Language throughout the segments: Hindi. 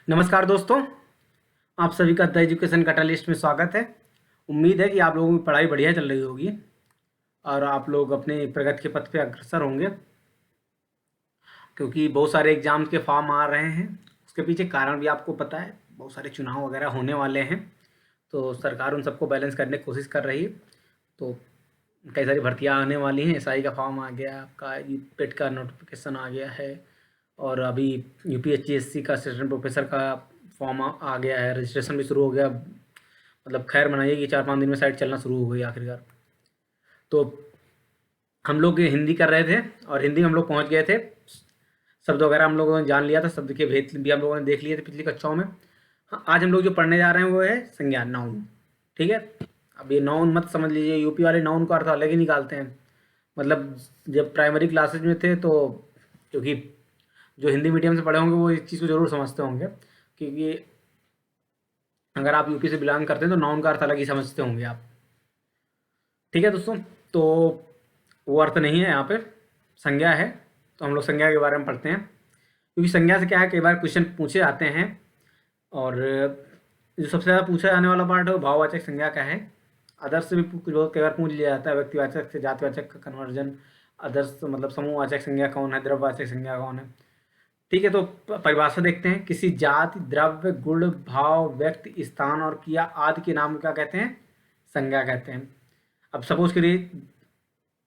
नमस्कार दोस्तों, आप सभी का द एजुकेशन कैटलिस्ट में स्वागत है। उम्मीद है कि आप लोगों की पढ़ाई बढ़िया चल रही होगी और आप लोग अपने प्रगति के पथ पे अग्रसर होंगे, क्योंकि बहुत सारे एग्जाम्स के फॉर्म आ रहे हैं। उसके पीछे कारण भी आपको पता है, बहुत सारे चुनाव वगैरह होने वाले हैं, तो सरकार उन सबको बैलेंस करने की कोशिश कर रही है। तो कई सारी भर्तियां आने वाली हैं। एसआई का फॉर्म आ गया, आपका पेट का नोटिफिकेशन आ गया है, और अभी यूपीएससी का असिस्टेंट प्रोफेसर का फॉर्म आ गया है। रजिस्ट्रेशन भी शुरू हो गया, मतलब खैर मनाइए कि 4-5 दिन में साइट चलना शुरू हो गई आखिरकार। तो हम लोग ये हिंदी कर रहे थे और हिंदी में हम लोग पहुंच गए थे। शब्द वगैरह हम लोगों ने जान लिया था, शब्द के भेद भी हम लोगों ने देख लिए थे पिछली कक्षाओं में। हाँ, आज हम लोग जो पढ़ने जा रहे हैं वो है संज्ञा, नाउन। ठीक है। अब ये नाउन मत समझ लीजिए, यूपी वाले नाउन का अर्थ अलग ही निकालते हैं। मतलब जब प्राइमरी क्लासेज में थे तो, क्योंकि जो हिंदी मीडियम से पढ़े होंगे वो इस चीज़ को ज़रूर समझते होंगे, क्योंकि अगर आप यूपी से बिलोंग करते हैं तो नाउन का अर्थ अलग ही समझते होंगे आप। ठीक है दोस्तों, तो वो अर्थ नहीं है यहाँ पे, संज्ञा है। तो हम लोग संज्ञा के बारे में पढ़ते हैं, क्योंकि संज्ञा से क्या है, कई बार क्वेश्चन पूछे जाते हैं। और जो सबसे ज़्यादा पूछा जाने वाला पार्ट है वो भाववाचक संज्ञा का है। अदर्स से भी कुछ बहुत कई बार पूछ लिया जाता है, व्यक्तिवाचक से जातिवाचक का कन्वर्जन। अदर्स मतलब समूहवाचक संज्ञा कौन है, द्रव्यवाचक संज्ञा कौन है। ठीक है, तो परिभाषा देखते हैं। किसी जाति, द्रव्य, गुण, भाव, व्यक्ति, स्थान और क्रिया आदि के नाम को क्या कहते हैं, संज्ञा कहते हैं। अब सपोज करिए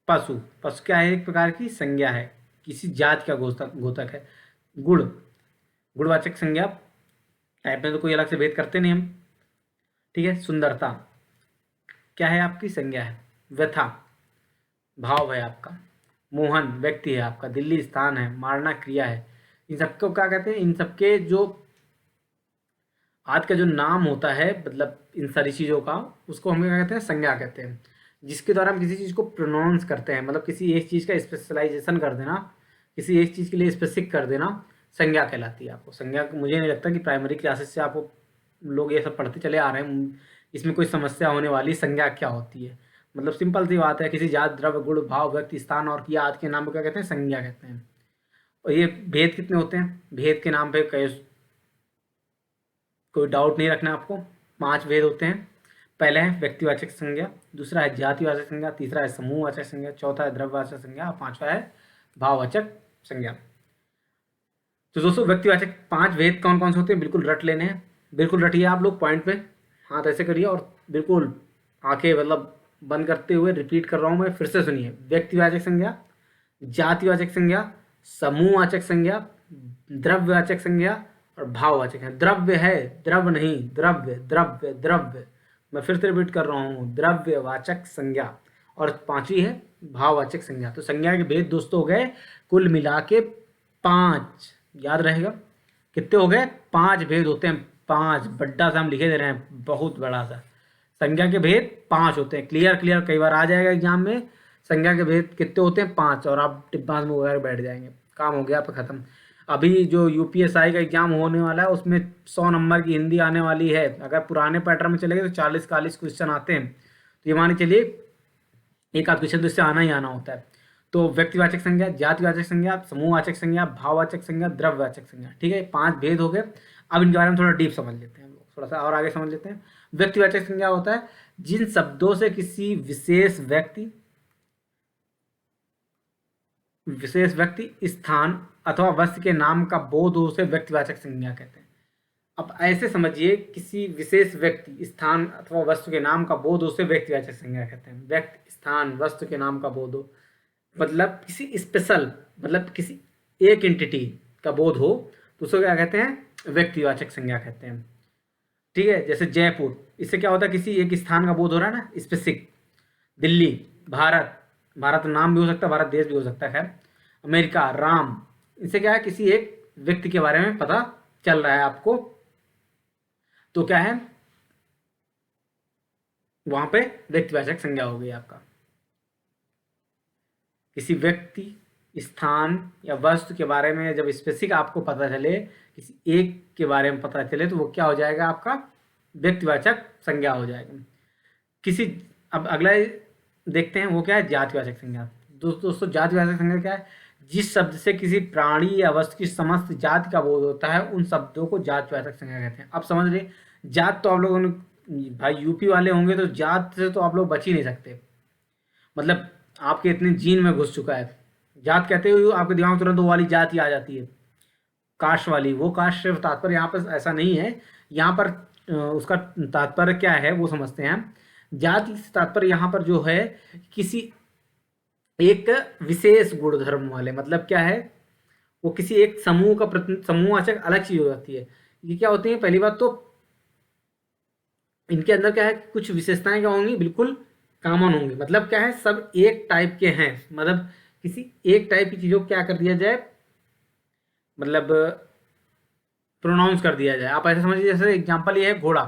पशु, पशु क्या है, एक प्रकार की संज्ञा है, किसी जाति का घोतक है। गुण, गुणवाचक संज्ञा, टाइप में तो कोई अलग से भेद करते नहीं हम। ठीक है। सुंदरता क्या है, आपकी संज्ञा है। व्यथा भाव है आपका। मोहन व्यक्ति है आपका। दिल्ली स्थान है। मारना क्रिया है। इन सबको क्या कहते हैं, इन सबके जो आज का जो नाम होता है, मतलब इन सारी चीज़ों का, उसको हम क्या कहते हैं, संज्ञा कहते हैं। जिसके द्वारा हम किसी चीज़ को प्रोनाउंस करते हैं, मतलब किसी एक चीज़ का स्पेशलाइजेशन कर देना, किसी एक चीज़ के लिए स्पेसिफिक कर देना, संज्ञा कहलाती है। आपको संज्ञा, मुझे नहीं लगता कि प्राइमरी क्लासेस से आपको लोग ये सब पढ़ते चले आ रहे हैं, इसमें कोई समस्या होने वाली। संज्ञा क्या होती है, मतलब सिंपल सी बात है, किसी जात, द्रव्य, गुण, भाव, व्यक्ति, स्थान और क्रिया आदि के नाम को क्या कहते हैं, संज्ञा कहते हैं। और ये भेद कितने होते हैं, भेद के नाम पे कोई डाउट नहीं रखना आपको। 5 भेद होते हैं। पहले है व्यक्तिवाचक संज्ञा, दूसरा है जातिवाचक संज्ञा, तीसरा है समूहवाचक संज्ञा, चौथा है द्रव्यवाचक संज्ञा और पांचवा है भाववाचक संज्ञा। तो दोस्तों व्यक्तिवाचक 5 भेद कौन कौन से होते हैं, बिल्कुल रट लेने हैं। बिल्कुल रटिए आप लोग, पॉइंट पे हाथ ऐसे करिए और बिल्कुल आंखें मतलब बंद करते हुए रिपीट कर रहा हूँ मैं, फिर से सुनिए। व्यक्तिवाचक संज्ञा, जातिवाचक संज्ञा, समूहवाचक संज्ञा, द्रव्यवाचक संज्ञा और भाववाचक है। द्रव्य है, द्रव्य नहीं, द्रव्य द्रव्य द्रव्य। मैं फिर से रिपीट कर रहा हूँ, द्रव्यवाचक संज्ञा। और पांचवी है भाववाचक संज्ञा। तो संज्ञा के भेद दोस्तों हो गए कुल मिला के 5। याद रहेगा कितने हो गए, 5 भेद होते हैं। 5 बड्डा सा हम लिखे दे रहे हैं, बहुत बड़ा सा। संज्ञा के भेद 5 होते हैं। क्लियर क्लियर, कई बार आ जाएगा एग्जाम में, संज्ञा के भेद कितने होते हैं, 5, और आप टिप्पा में वगैरह बैठ जाएंगे, काम हो गया आपका खत्म। अभी जो यूपीएसआई का एग्जाम होने वाला है उसमें 100 नंबर की हिंदी आने वाली है। अगर पुराने पैटर्न में चले गए तो 40-40 क्वेश्चन आते हैं। तो ये मान के चलिए एक आध क्वेश्चन तो इससे आना ही आना होता है। तो व्यक्तिवाचक संज्ञा, जातिवाचक संज्ञा, समूहवाचक संज्ञा, भाववाचक संज्ञा, द्रव्यवाचक संज्ञा। ठीक है, 5 भेद हो गए। अब इनके बारे में थोड़ा डीप समझ लेते हैं हम लोग, थोड़ा सा और आगे समझ लेते हैं। व्यक्तिवाचक संज्ञा होता है जिन शब्दों से किसी विशेष व्यक्ति, स्थान अथवा वस्तु के नाम का बोध हो, उसे व्यक्तिवाचक संज्ञा कहते हैं। अब ऐसे समझिए, किसी विशेष व्यक्ति, स्थान अथवा वस्तु के नाम का बोध हो, उसे व्यक्तिवाचक संज्ञा कहते हैं। व्यक्ति, स्थान, वस्तु के नाम का बोध हो, मतलब किसी स्पेशल, मतलब किसी एक एंटिटी का बोध हो, तो उसको क्या कहते हैं, व्यक्तिवाचक संज्ञा कहते हैं। ठीक है, जैसे जयपुर, इससे क्या होता है, किसी एक स्थान का बोध हो रहा है ना, स्पेसिफिक। दिल्ली, भारत, भारत नाम भी हो सकता है, भारत देश भी हो सकता है, खैर। अमेरिका, राम, इससे क्या है, किसी एक व्यक्ति के बारे में पता चल रहा है आपको, तो क्या है, वहां पे व्यक्तिवाचक संज्ञा हो गई आपका। किसी व्यक्ति, स्थान या वस्तु के बारे में जब स्पेसिफिक आपको पता चले, किसी एक के बारे में पता चले, तो वो क्या हो जाएगा, आपका व्यक्तिवाचक संज्ञा हो जाएगा। किसी, अब अगला देखते हैं वो क्या है, जातिवाचक संज्ञा। दोस्तों जातिवाचक संज्ञा क्या है, जिस शब्द से किसी प्राणी या वस्तु की समस्त जाति का बोध होता है उन शब्दों को जातिवाचक संज्ञा कहते हैं। अब समझ रहे, जात तो आप लोगों ने, भाई यूपी वाले होंगे तो जात से तो आप लोग बच ही नहीं सकते, मतलब आपके इतने जीन में घुस चुका है। जात कहते हुए आपके दिमाग में तुरंत वो वाली जात ही आ जाती है, कास्ट वाली। वो कास्ट से तात्पर्य यहाँ पर ऐसा नहीं है। यहाँ पर उसका तात्पर्य क्या है वो समझते हैं। जाति से तात्पर्य यहाँ पर जो है किसी एक विशेष गुणधर्म वाले, मतलब क्या है, वो किसी एक समूह का समूहवाचक अलग चीज हो जाती है। ये क्या होती है, पहली बात तो इनके अंदर क्या है, कुछ विशेषताएं क्या होंगी, बिल्कुल कॉमन होंगी। मतलब क्या है, सब एक टाइप के हैं, मतलब किसी एक टाइप की चीजों को क्या कर दिया जाए, मतलब प्रोनाउंस कर दिया जाए। आप ऐसे समझिए, जैसे एग्जांपल ये है घोड़ा,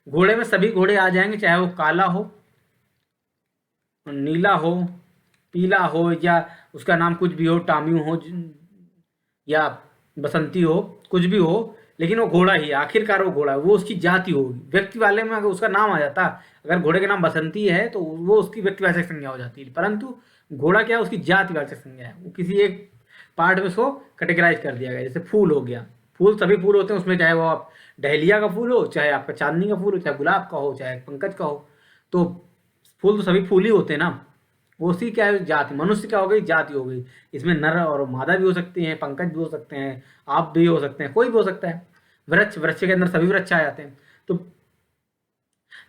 घोड़े में सभी घोड़े आ जाएंगे, चाहे वो काला हो, नीला हो, पीला हो, या उसका नाम कुछ भी हो, टाम्यू हो या बसंती हो, कुछ भी हो, लेकिन वो घोड़ा ही है, आखिरकार वो घोड़ा है, वो उसकी जाति होगी। व्यक्ति वाले में अगर उसका नाम आ जाता, अगर घोड़े का नाम बसंती है तो वो उसकी व्यक्तिवाचक संज्ञा हो जाती है, परंतु घोड़ा क्या है, उसकी जातिवाचक संज्ञा है। वो किसी एक पार्ट में उसको कैटेगराइज कर दिया गया। जैसे फूल हो गया, फूल सभी फूल होते हैं उसमें, चाहे वो आप डहेलिया का फूल हो, चाहे आपका चांदनी का फूल हो, चाहे गुलाब का हो, चाहे पंकज का हो, तो फूल तो सभी फूल ही होते हैं ना। वो उसी क्या है, जाति। मनुष्य क्या हो गई, जाति हो गई। इसमें नर और मादा भी हो सकती हैं, पंकज भी हो सकते हैं, आप भी हो सकते हैं, कोई भी हो सकता है। वृक्ष, वृक्ष के अंदर सभी वृक्ष आ जाते हैं। तो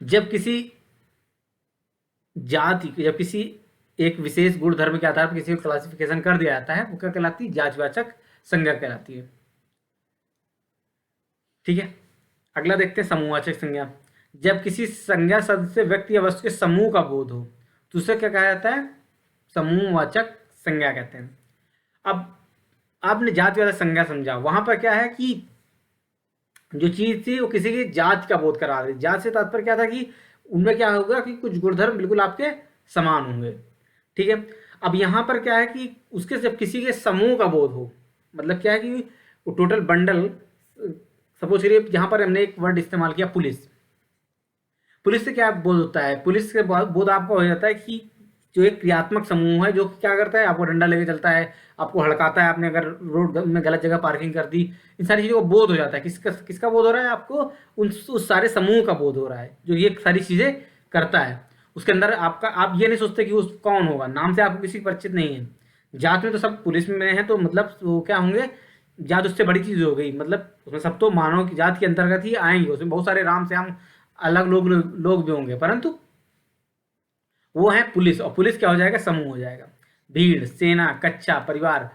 जब किसी जाति, जब किसी एक विशेष गुण धर्म के आधार पर किसी को क्लासिफिकेशन कर दिया जाता है, वो क्या कहलाती है, जातिवाचक संज्ञा कहलाती है। ठीक है, अगला देखते हैं समूहवाचक संज्ञा। जब किसी संज्ञा शब्द से व्यक्ति या वस्तु के समूह का बोध हो तो उसे क्या कहा जाता है, समूहवाचक संज्ञा कहते हैं। अब आपने जातिवाचक संज्ञा समझा, वहां पर क्या है कि जो चीज थी वो किसी की जाति का बोध करा रही। जाति से तात्पर्य क्या था कि उनमें क्या होगा कि कुछ गुणधर्म बिल्कुल आपके समान होंगे। ठीक है, अब यहाँ पर क्या है कि उसके जब किसी के समूह का बोध हो, मतलब क्या है कि वो टोटल बंडल, सपोज करिए यहाँ पर हमने एक वर्ड इस्तेमाल किया पुलिस। पुलिस से क्या बोध होता है, पुलिस से बोध आपको हो जाता है कि जो एक क्रियात्मक समूह है जो क्या करता है, आपको डंडा लेके चलता है, आपको हड़काता है, आपने अगर रोड में गलत जगह पार्किंग कर दी, इन सारी चीज़ों का बोध हो जाता है। किसका किसका बोध हो रहा है आपको, उस सारे समूह का बोध हो रहा है जो ये सारी चीज़ें करता है। उसके अंदर आपका, आप ये नहीं सोचते कि उस कौन होगा, नाम से आपको किसी परिचित नहीं है। जात में तो सब पुलिस में है, तो मतलब वो क्या होंगे, जात उससे बड़ी चीज़ हो गई, मतलब उसमें सब तो मानव की जात के अंतर्गत ही आएंगे। उसमें बहुत सारे राम श्याम अलग लोग भी होंगे, परंतु वो है पुलिस। और पुलिस क्या हो जाएगा, समूह हो जाएगा, भीड़, सेना, कच्चा, परिवार।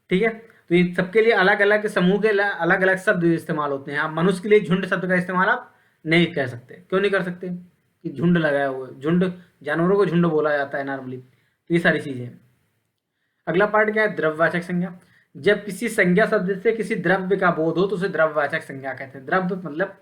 ठीक है, तो इन सबके लिए अलग अलग समूह के अलग अलग शब्द इस्तेमाल होते हैं। आप मनुष्य के लिए झुंड शब्द का इस्तेमाल आप नहीं कह सकते। क्यों नहीं कर सकते, कि झुंड लगाया हुआ है, झुंड, जानवरों को झुंड बोला जाता है नॉर्मली। तो ये सारी चीजें। अगला पार्ट क्या है, द्रव्यवाचक संज्ञा। जब किसी संज्ञा शब्द से किसी द्रव्य का बोध हो तो उसे द्रव्यवाचक संज्ञा कहते हैं। द्रव्य मतलब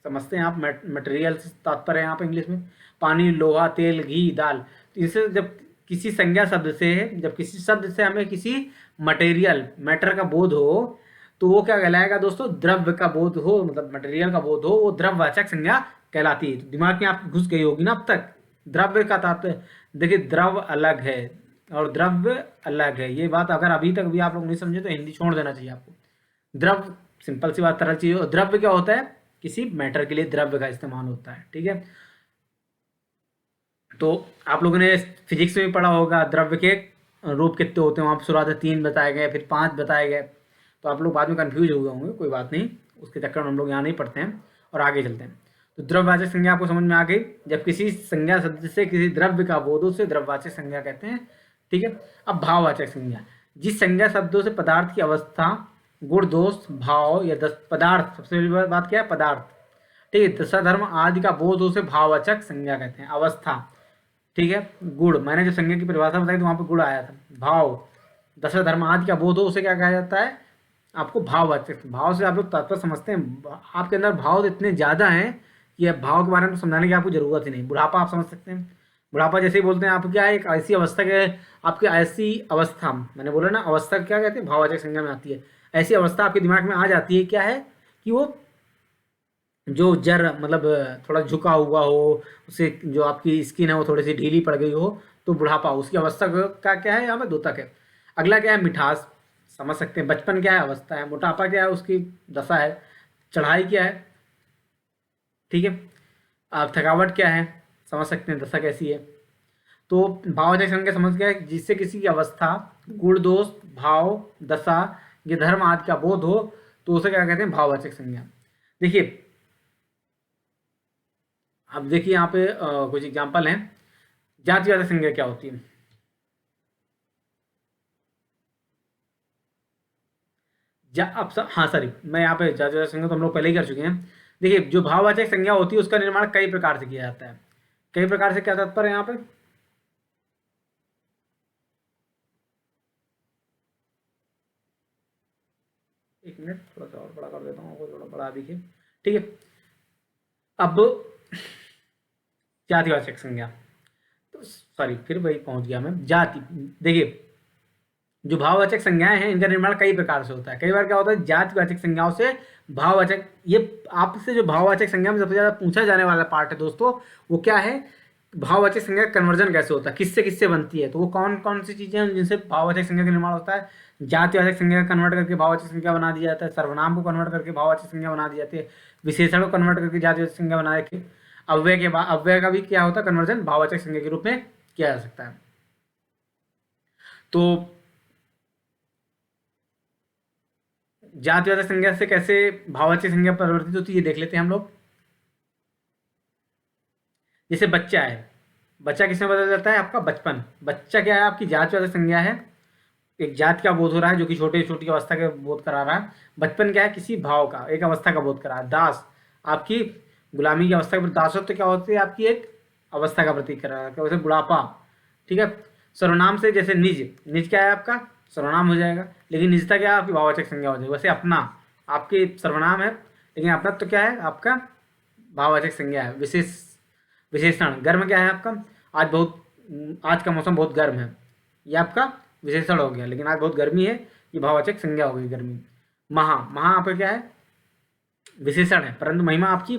समझते हैं आप, मटेरियल से तात्पर्य है यहाँ पे इंग्लिश में, पानी, लोहा, तेल, घी, दाल। तो इसे जब किसी संज्ञा शब्द से, जब किसी शब्द से हमें किसी मटेरियल, मैटर का बोध हो तो वो क्या कहलाएगा दोस्तों, द्रव्य का बोध हो, मतलब मटेरियल का बोध हो, वो द्रव्यवाचक संज्ञा कहलाती है। तो दिमाग में आप घुस गई होगी ना अब तक। द्रव्य का तात्पर्य देखिए, द्रव अलग है और द्रव्य अलग है। ये बात अगर अभी तक भी आप लोग नहीं समझे तो हिंदी छोड़ देना चाहिए आपको। द्रव सिंपल सी बात, तरल चीज। और द्रव्य क्या होता है, किसी मैटर के लिए द्रव्य का इस्तेमाल होता है। ठीक है, तो आप लोगों ने फिजिक्स में भी पढ़ा होगा, द्रव्य के रूप कितने होते हैं। वहाँ पर शुरुआत में 3 बताए गए, फिर 5 बताए गए, तो आप लोग बाद में कंफ्यूज हो गए होंगे, कोई बात नहीं, उसके चक्कर में हम लोग यहाँ नहीं पढ़ते हैं और आगे चलते हैं। तो द्रव्यवाचक संज्ञा आपको समझ में आ गई। जब किसी संज्ञा शब्द से किसी द्रव्य का बोध हो उसे द्रव्यवाचक संज्ञा कहते हैं। ठीक है, अब भाववाचक संज्ञा। जिस संज्ञा शब्दों से पदार्थ की अवस्था, गुण, दोष, भाव या पदार्थ, सबसे पहली बात क्या है, पदार्थ। ठीक है, दशा धर्म आदि का बोध हो उसे भाववाचक संज्ञा कहते हैं। अवस्था, ठीक है, गुण, मैंने जो संज्ञा की परिभाषा बताई तो वहाँ पर गुण आया था। भाव, दशा धर्म आदि का बोध हो उसे क्या कहा जाता है, आपको भाववाचक। भाव से आप लोग तात्पर्य समझते हैं, आपके अंदर भाव इतने ज़्यादा हैं कि अब भाव के बारे में समझाने की आपको जरूरत ही नहीं। बुढ़ापा आप समझ सकते हैं, बुढ़ापा जैसे ही बोलते हैं आप, क्या है, एक ऐसी अवस्था के, आपकी ऐसी अवस्था, मैंने बोला ना अवस्था क्या कहते हैं, भाववाचक संज्ञा में आती है। ऐसी अवस्था आपके दिमाग में आ जाती है, क्या है कि वो जो जर, मतलब थोड़ा झुका हुआ हो, उसे जो आपकी स्किन है वो थोड़ी सी ढीली पड़ गई हो, तो बुढ़ापा उसकी अवस्था का क्या है, यहाँ पे द्योतक है। अगला क्या है, मिठास, समझ सकते हैं। बचपन क्या है, अवस्था है। मोटापा क्या है, उसकी दशा है। चढ़ाई क्या है, ठीक है। अब थकावट क्या है, समझ सकते हैं दशा कैसी है। तो भाववाचक संज्ञा समझ गया, जिससे किसी की अवस्था, गुण दोष, भाव, दशा, ये धर्म आदि का बोध हो, तो उसे क्या कहते हैं, भाववाचक संज्ञा। देखिए, अब देखिए यहाँ पे कुछ एग्जाम्पल हैं। जातिवाचक संज्ञा क्या होती है। हाँ सॉरी, मैं यहाँ पे जातिवाचक संज्ञा तो हम लोग पहले ही कर चुके हैं। देखिए, जो भाववाचक संज्ञा होती है उसका निर्माण कई प्रकार से किया जाता है। कई प्रकार से क्या तात्पर्य है यहाँ पे, एक मिनट, थोड़ा सा और बड़ा कर देता हूँ, आपको थोड़ा बड़ा दिखे, ठीक है। अब जातिवाचक संज्ञा, तो सॉरी फिर वही पहुंच गया मैं, जाति। देखिए, जो भाववाचक संज्ञाएं हैं इनका निर्माण कई प्रकार से होता है। कई बार क्या होता है, जातिवाचक संज्ञाओं से भाववाचक, ये आपसे जो भाववाचक संज्ञा में सबसे ज्यादा पूछा जाने वाला पार्ट है दोस्तों, वो क्या है, भाववाचक संज्ञा कन्वर्जन कैसे होता है, किससे किससे बनती है। तो वो कौन कौन सी चीजें हैं जिनसे भाववाचक संज्ञा का निर्माण होता है। जातिवाचक संज्ञा कन्वर्ट करके भाववाचक संज्ञा बना दिया जाता है, सर्वनाम को कन्वर्ट करके भाववाचक संज्ञा बना दी जाती है, विशेषण को कन्वर्ट करके जातिवाचक संज्ञा बना के, अव्यय के बाद अव्यय का भी क्या होता है, कन्वर्जन भाववाचक संज्ञा के रूप में किया जा सकता है। तो जातिवाचक संज्ञा से कैसे भाववाचक संज्ञा परिवर्तित होती है, ये देख लेते हैं हम लोग। जैसे बच्चा है, बच्चा किसमें बदल जाता है, आपका बचपन। बच्चा क्या है, आपकी जातिवाचक संज्ञा है, एक जात का बोध हो रहा है जो कि छोटी छोटी अवस्था का बोध करा रहा है। बचपन क्या है, किसी भाव का, एक अवस्था का बोध करा रहा है। दास, आपकी गुलामी की अवस्था का, दासत्व क्या होती है, आपकी एक अवस्था का प्रतीक कर रहा है, वैसे बुढ़ापा, ठीक है। सर्वनाम से, जैसे निज, निज क्या है आपका, सर्वनाम हो जाएगा, लेकिन निजता क्या है, आपकी भाववाचक संज्ञा हो जाएगी। वैसे अपना, आपके सर्वनाम है, लेकिन अपना तो क्या है, आपका भाववाचक संज्ञा है। विशेषण, गर्म क्या है आपका, आज का मौसम बहुत गर्म है, ये आपका विशेषण हो गया, लेकिन आज बहुत गर्मी है, ये भाववाचक संज्ञा हो गई, गर्मी। महा, महा आपका क्या है, विशेषण है, परंतु महिमा आपकी,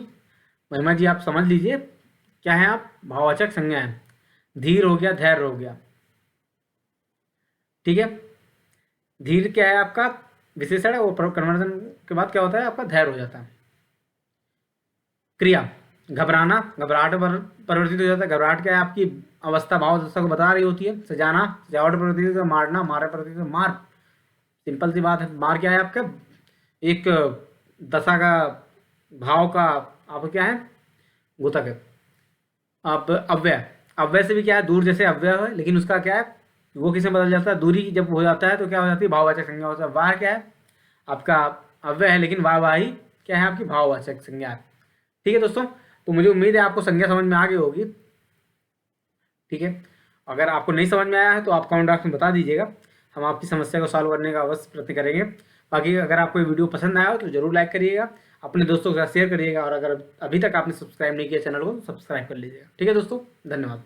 महिमा जी आप समझ लीजिए क्या है, आप भाववाचक संज्ञा है। धीर हो गया, धैर्य हो गया, ठीक है। धीर क्या है आपका, विशेषण है, वो कन्वर्जन के बाद क्या होता है, आपका धैर्य हो जाता है। क्रिया, घबराना, घबराहट पर परिवर्तित हो जाता है। घबराहट क्या है, आपकी अवस्था भाव दशा को बता रही होती है। सजाना, सजावट परिवर्तित होता है। मारना, मारे परिवर्तित होता है। मार, सिंपल सी बात है, मार क्या है आपका, एक दशा का, भाव का, आप क्या है, घोतक है। अब अव्यय, अव्यय से भी क्या है, दूर जैसे अव्यय है, लेकिन उसका क्या है, वो किसमें बदल जाता है, दूरी जब हो जाता है तो क्या हो जाती है, भाववाचक संज्ञा होता है। वाह क्या है, आपका अव्यय है, लेकिन वाहवाही क्या है, आपकी भाववाचक संज्ञा है। ठीक है दोस्तों, तो मुझे उम्मीद है आपको संज्ञा समझ में आ गई होगी, ठीक है। अगर आपको नहीं समझ में आया है तो आप कमेंट बॉक्स में बता दीजिएगा, हम आपकी समस्या को सॉल्व करने का अवश्य प्रयत्न करेंगे। बाकी अगर आपको ये वीडियो पसंद आया हो तो जरूर लाइक करिएगा, अपने दोस्तों के साथ शेयर करिएगा, और अगर अभी तक आपने सब्सक्राइब नहीं किया चैनल को तो सब्सक्राइब कर लीजिएगा। ठीक है दोस्तों, धन्यवाद।